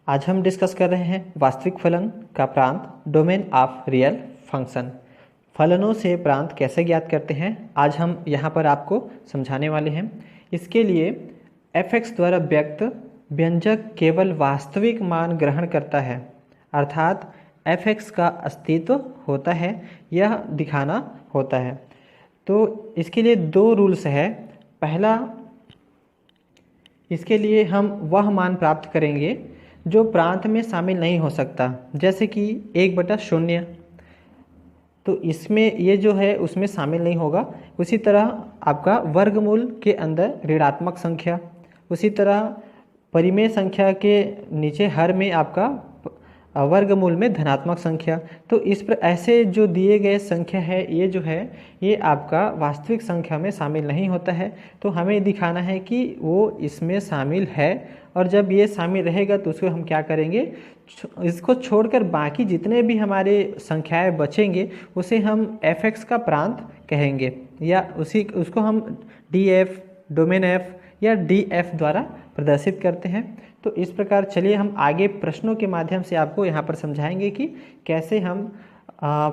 आज हम डिस्कस कर रहे हैं वास्तविक फलन का प्रांत, डोमेन ऑफ रियल फंक्शन। फलनों से प्रांत कैसे ज्ञात करते हैं आज हम यहाँ पर आपको समझाने वाले हैं। इसके लिए f(x) द्वारा व्यक्त व्यंजक केवल वास्तविक मान ग्रहण करता है, अर्थात f(x) का अस्तित्व होता है, यह दिखाना होता है। तो इसके लिए दो रूल्स है। पहला, इसके लिए हम वह मान प्राप्त करेंगे जो प्रांत में शामिल नहीं हो सकता, जैसे कि 1/0, तो इसमें ये जो है उसमें शामिल नहीं होगा। उसी तरह आपका वर्गमूल के अंदर ऋणात्मक संख्या, उसी तरह परिमेय संख्या के नीचे हर में आपका वर्गमूल में धनात्मक संख्या। तो इस पर ऐसे जो दिए गए संख्या है ये जो है ये आपका वास्तविक संख्या में शामिल नहीं होता है। तो हमें दिखाना है कि वो इसमें शामिल है, और जब ये शामिल रहेगा तो उसको हम क्या करेंगे, इसको छोड़कर बाकी जितने भी हमारे संख्याएं बचेंगे उसे हम f(x) का प्रांत कहेंगे, या उसको हम df, डोमेन f या df द्वारा प्रदर्शित करते हैं। तो इस प्रकार चलिए हम आगे प्रश्नों के माध्यम से आपको यहाँ पर समझाएंगे कि कैसे हम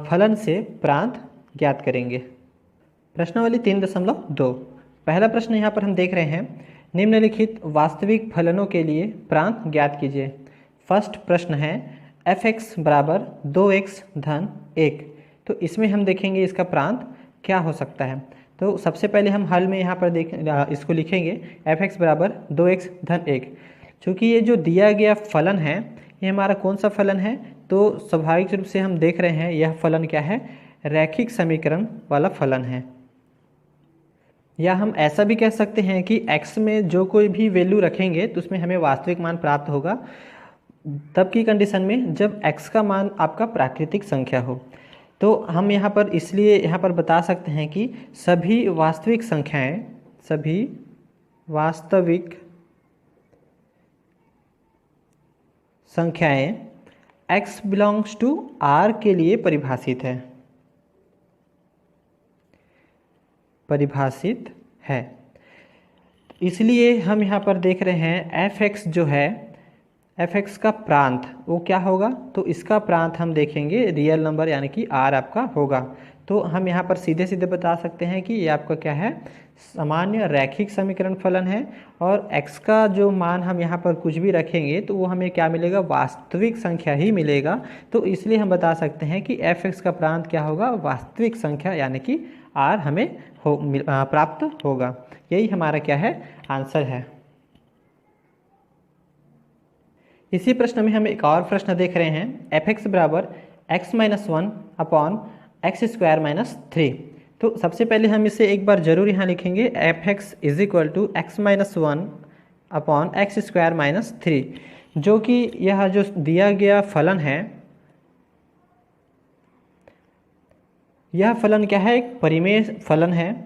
फलन से प्रांत ज्ञात करेंगे। प्रश्नावली 3.2। पहला प्रश्न यहाँ पर हम देख रहे हैं, निम्नलिखित वास्तविक फलनों के लिए प्रांत ज्ञात कीजिए। फर्स्ट प्रश्न है f(x) बराबर 2x धन 1। तो इसमें हम देखेंगे इसका प्रांत क्या हो सकता है। तो सबसे पहले हम हल में यहाँ पर इसको लिखेंगे f(x) बराबर 2x धन 1। चूँकि ये जो दिया गया फलन है ये हमारा कौन सा फलन है, तो स्वाभाविक रूप से हम देख रहे हैं यह फलन क्या है, रैखिक समीकरण वाला फलन है। या हम ऐसा भी कह सकते हैं कि x में जो कोई भी वैल्यू रखेंगे तो उसमें हमें वास्तविक मान प्राप्त होगा, तब की कंडीशन में जब x का मान आपका प्राकृतिक संख्या हो। तो हम यहाँ पर इसलिए यहाँ पर बता सकते हैं कि सभी वास्तविक संख्याएं x बिलोंग्स टू R के लिए परिभाषित है। इसलिए हम यहाँ पर देख रहे हैं f(x) जो है, f(x) का प्रांत वो क्या होगा, तो इसका प्रांत हम देखेंगे रियल नंबर यानी कि R आपका होगा। तो हम यहाँ पर सीधे सीधे बता सकते हैं कि ये आपका क्या है, सामान्य रैखिक समीकरण फलन है। और x का जो मान हम यहाँ पर कुछ भी रखेंगे तो वो हमें क्या मिलेगा, वास्तविक संख्या ही मिलेगा। तो इसलिए हम बता सकते हैं कि f(x) का प्रांत क्या होगा, वास्तविक संख्या यानी कि R हमें प्राप्त होगा। यही हमारा क्या है, आंसर है। इसी प्रश्न में हम एक और प्रश्न देख रहे हैं, f(x) बराबर x-1 अपॉन x² - 3। तो सबसे पहले हम इसे एक बार जरूर यहाँ लिखेंगे, f(x) = x-1 अपॉन x² - 3, जो कि यह जो दिया गया फलन है यह फलन क्या है, एक परिमेय फलन है।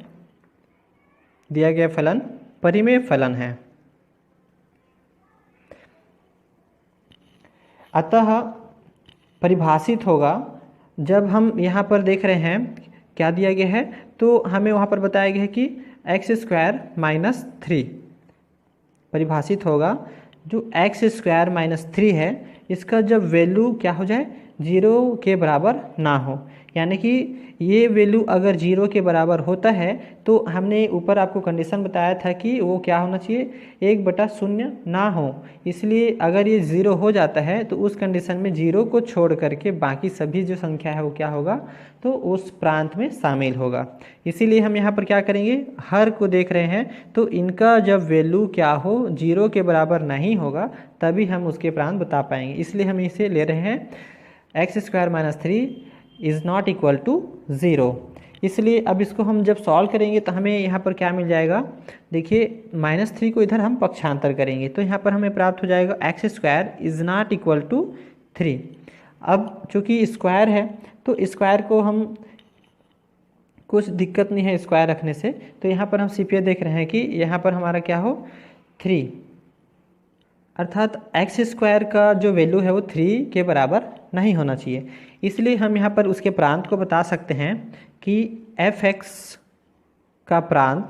दिया गया फलन परिमेय फलन है, अतः परिभाषित होगा। जब हम यहाँ पर देख रहे हैं क्या दिया गया है, तो हमें वहाँ पर बताया गया है कि x² - 3 परिभाषित होगा। जो x² - 3 है इसका जब वैल्यू क्या हो जाए, 0 के बराबर ना हो, यानी कि ये वैल्यू अगर 0 के बराबर होता है तो हमने ऊपर आपको कंडीशन बताया था कि वो क्या होना चाहिए, 1/0 ना हो। इसलिए अगर ये 0 हो जाता है तो उस कंडीशन में 0 को छोड़ करके बाकी सभी जो संख्या है वो क्या होगा, तो उस प्रांत में शामिल होगा। इसीलिए हम यहाँ पर क्या करेंगे, हर को देख रहे हैं तो इनका जब वैल्यू क्या हो, 0 के बराबर नहीं होगा, तभी हम उसके प्रांत बता पाएंगे। इसलिए हम इसे ले रहे हैं x² - 3 is not equal to 0। इसलिए अब इसको हम जब सॉल्व करेंगे तो हमें यहाँ पर क्या मिल जाएगा, देखिए -3 को इधर हम पक्षांतर करेंगे तो यहाँ पर हमें प्राप्त हो जाएगा x² is not equal to 3। अब चूँकि स्क्वायर है तो स्क्वायर को हम कुछ दिक्कत नहीं है स्क्वायर रखने से, तो यहाँ पर हम CPA देख रहे हैं कि यहाँ पर हमारा क्या हो, 3, अर्थात x² का जो वैल्यू है वो 3 के बराबर नहीं होना चाहिए। इसलिए हम यहाँ पर उसके प्रांत को बता सकते हैं कि f(x) का प्रांत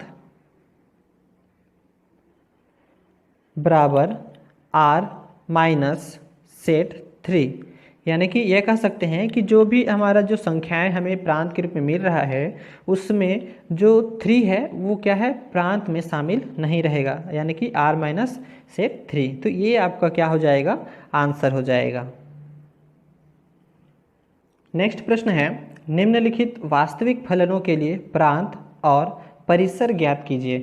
बराबर R - सेट 3। यानी कि यह कह सकते हैं कि जो भी हमारा जो संख्याएं हमें प्रांत के रूप में मिल रहा है उसमें जो 3 है वो क्या है, प्रांत में शामिल नहीं रहेगा, यानी कि r माइनस सेट 3। तो ये आपका क्या हो जाएगा, आंसर हो जाएगा। नेक्स्ट प्रश्न है, निम्नलिखित वास्तविक फलनों के लिए प्रांत और परिसर ज्ञात कीजिए।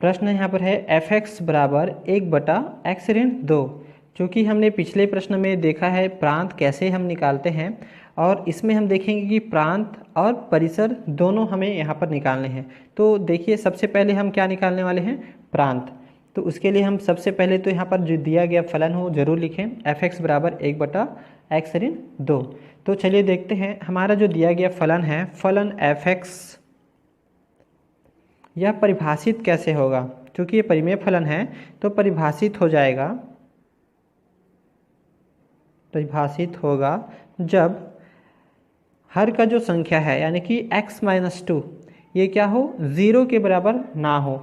प्रश्न यहाँ पर है f(x) बराबर 1/x-2। चूँकि हमने पिछले प्रश्न में देखा है प्रांत कैसे हम निकालते हैं, और इसमें हम देखेंगे कि प्रांत और परिसर दोनों हमें यहाँ पर निकालने हैं। तो देखिए सबसे पहले हम क्या निकालने वाले हैं, प्रांत। तो उसके लिए हम सबसे पहले तो यहाँ पर जो दिया गया फलन हो जरूर लिखें, f(x) बराबर 1/x-2। तो चलिए देखते हैं हमारा जो दिया गया फलन है, फलन f(x) यह परिभाषित कैसे होगा। क्योंकि ये परिमेय फलन है तो परिभाषित होगा जब हर का जो संख्या है यानी कि x-2 ये क्या हो, 0 के बराबर ना हो।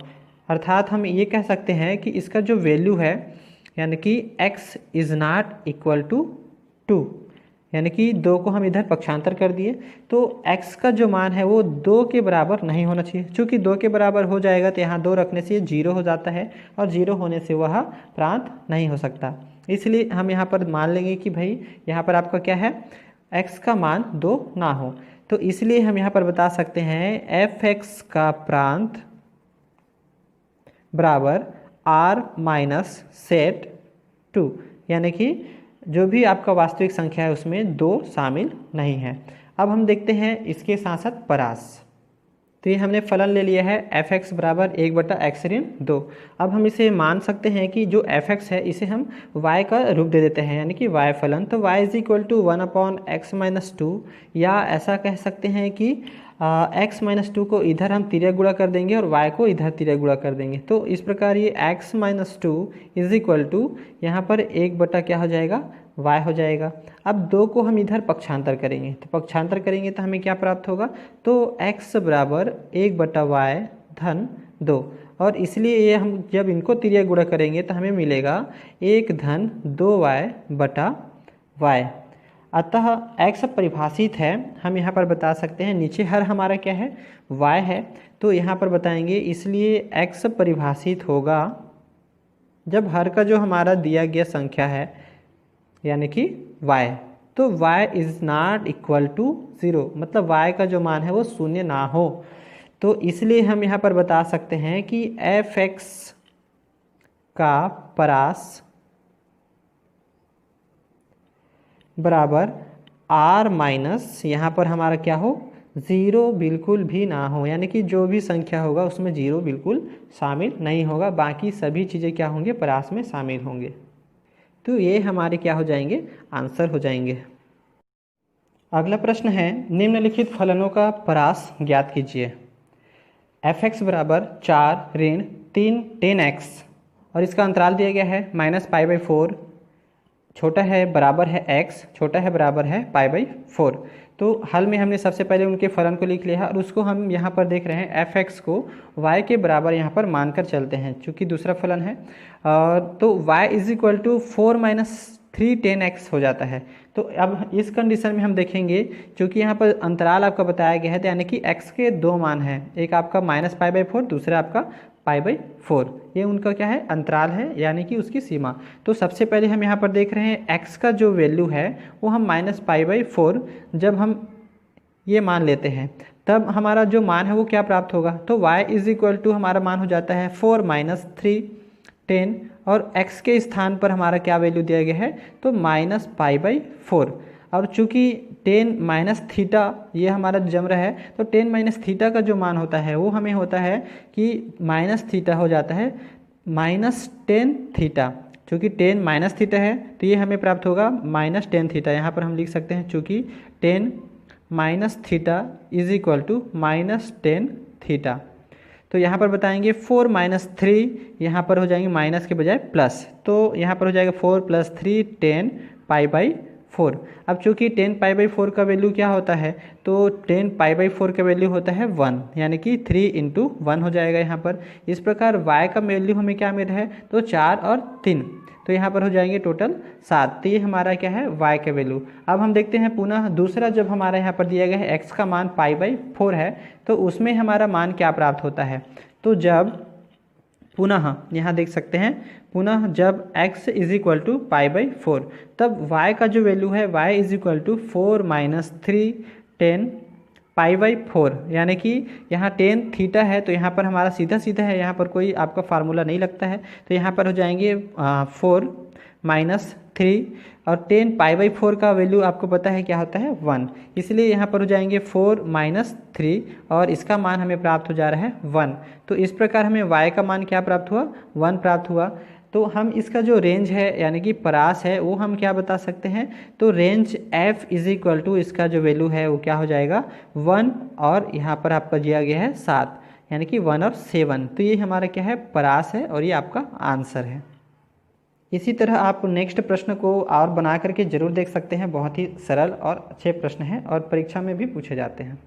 अर्थात हम ये कह सकते हैं कि इसका जो वैल्यू है यानी कि x is not equal to 2, यानी कि 2 को हम इधर पक्षांतर कर दिए तो x का जो मान है वो 2 के बराबर नहीं होना चाहिए। चूँकि 2 के बराबर हो जाएगा तो यहाँ 2 रखने से 0 हो जाता है, और 0 होने से वह प्रांत नहीं हो सकता। इसलिए हम यहाँ पर मान लेंगे कि भाई यहाँ पर आपका क्या है, x का मान 2 ना हो। तो इसलिए हम यहाँ पर बता सकते हैं f(x) का प्रांत बराबर r माइनस सेट 2, यानी कि जो भी आपका वास्तविक संख्या है उसमें 2 शामिल नहीं है। अब हम देखते हैं इसके साथ साथ परास। तो ये हमने फलन ले लिया है f(x) बराबर 1/x-2। अब हम इसे मान सकते हैं कि जो f(x) है इसे हम y का रूप दे देते हैं, यानी कि y फलन। तो y is equal to 1/x-2, या ऐसा कह सकते हैं कि x-2 को इधर हम तिर्यक गुणा कर देंगे और y को इधर तिर्यक गुणा कर देंगे। तो इस प्रकार ये x-2 इज इक्वल टू यहाँ पर 1 क्या हो जाएगा, y हो जाएगा। अब 2 को हम इधर पक्षांतर करेंगे, तो पक्षांतर करेंगे तो हमें क्या प्राप्त होगा, तो x बराबर 1/y धन 2। और इसलिए ये हम जब इनको तिर्यक गुणा करेंगे तो हमें मिलेगा 1 धन 2y/y। अतः x परिभाषित है, हम यहाँ पर बता सकते हैं नीचे हर हमारा क्या है, y है। तो यहाँ पर बताएंगे इसलिए x परिभाषित होगा जब हर का जो हमारा दिया गया संख्या है यानी कि y, तो y is not equal to 0, मतलब y का जो मान है वो 0 ना हो। तो इसलिए हम यहाँ पर बता सकते हैं कि f(x) का परास बराबर r माइनस यहाँ पर हमारा क्या हो, 0 बिल्कुल भी ना हो, यानी कि जो भी संख्या होगा उसमें 0 बिल्कुल शामिल नहीं होगा, बाकी सभी चीज़ें क्या होंगे, परास में शामिल होंगे। तो ये हमारे क्या हो जाएंगे, आंसर हो जाएंगे। अगला प्रश्न है, निम्नलिखित फलनों का परास ज्ञात कीजिए। f(x) बराबर 4 ऋण 3 10x, और इसका अंतराल दिया गया है -π/4, छोटा है बराबर है x, छोटा है बराबर है π/4। तो हल में हमने सबसे पहले उनके फलन को लिख लिया है और उसको हम यहाँ पर देख रहे हैं f(x) को y के बराबर यहाँ पर मानकर चलते हैं, चूँकि दूसरा फलन है। तो y is equal to 4 - 3 10x हो जाता है। तो अब इस कंडीशन में हम देखेंगे, चूँकि यहाँ पर अंतराल आपका बताया गया है, तो यानी कि x के 2 मान हैं, एक आपका -π/4, दूसरा आपका π/4। ये उनका क्या है, अंतराल है, यानी कि उसकी सीमा। तो सबसे पहले हम यहाँ पर देख रहे हैं x का जो वैल्यू है वो हम -π/4 जब हम ये मान लेते हैं तब हमारा जो मान है वो क्या प्राप्त होगा, तो y इज इक्वल टू हमारा मान हो जाता है 4 - 3 10, और x के स्थान पर हमारा क्या वैल्यू दिया गया है, तो -π/4। और चूँकि 10 - थीटा ये हमारा जम रहा है, तो 10 - थीटा का जो मान होता है वो हमें होता है कि -थीटा हो जाता है -10 थीटा। चूँकि 10 - थीटा है तो ये हमें प्राप्त होगा -10 थीटा। यहाँ पर हम लिख सकते हैं चूँकि 10 - theta is equal to -10 theta. तो यहाँ पर बताएंगे 4 - 3, यहाँ पर हो जाएंगे माइनस के बजाय प्लस, तो यहाँ पर हो जाएगा 4 + 3 10 π/4। 4। अब चूंकि 10 π/4 का वैल्यू क्या होता है, तो 10 π/4 का वैल्यू होता है 1, यानी कि 3 × 1 हो जाएगा यहाँ पर। इस प्रकार y का वैल्यू हमें क्या मिल रहा है, तो 4 और 3, तो यहाँ पर हो जाएंगे टोटल 7। तो ये हमारा क्या है, y का वैल्यू। अब हम देखते हैं पुनः दूसरा, जब हमारा यहाँ पर दिया गया है x का मान π/4 है, तो उसमें हमारा मान क्या प्राप्त होता है। तो जब पुनः यहाँ देख सकते हैं, पुनः जब x = π/4, तब y का जो वैल्यू है y = 4 - 3 10 π/4, यानी कि यहाँ 10 थीटा है, तो यहाँ पर हमारा सीधा सीधा है, यहाँ पर कोई आपका फार्मूला नहीं लगता है, तो यहाँ पर हो जाएंगे 4 - 3 और 10 π/4 का वैल्यू आपको पता है क्या होता है 1, इसलिए यहाँ पर हो जाएंगे 4 - 3 और इसका मान हमें प्राप्त हो जा रहा है 1। तो इस प्रकार हमें y का मान क्या प्राप्त हुआ, 1 प्राप्त हुआ। तो हम इसका जो रेंज है यानी कि परास है वो हम क्या बता सकते हैं, तो रेंज f = इसका जो वैल्यू है वो क्या हो जाएगा 1 और यहाँ पर आपका दिया गया है 7, यानी कि 1 और 7। तो ये हमारा क्या है, परास है और ये आपका आंसर है। इसी तरह आप नेक्स्ट प्रश्न को और बना करके जरूर देख सकते हैं, बहुत ही सरल और अच्छे प्रश्न हैं और परीक्षा में भी पूछे जाते हैं।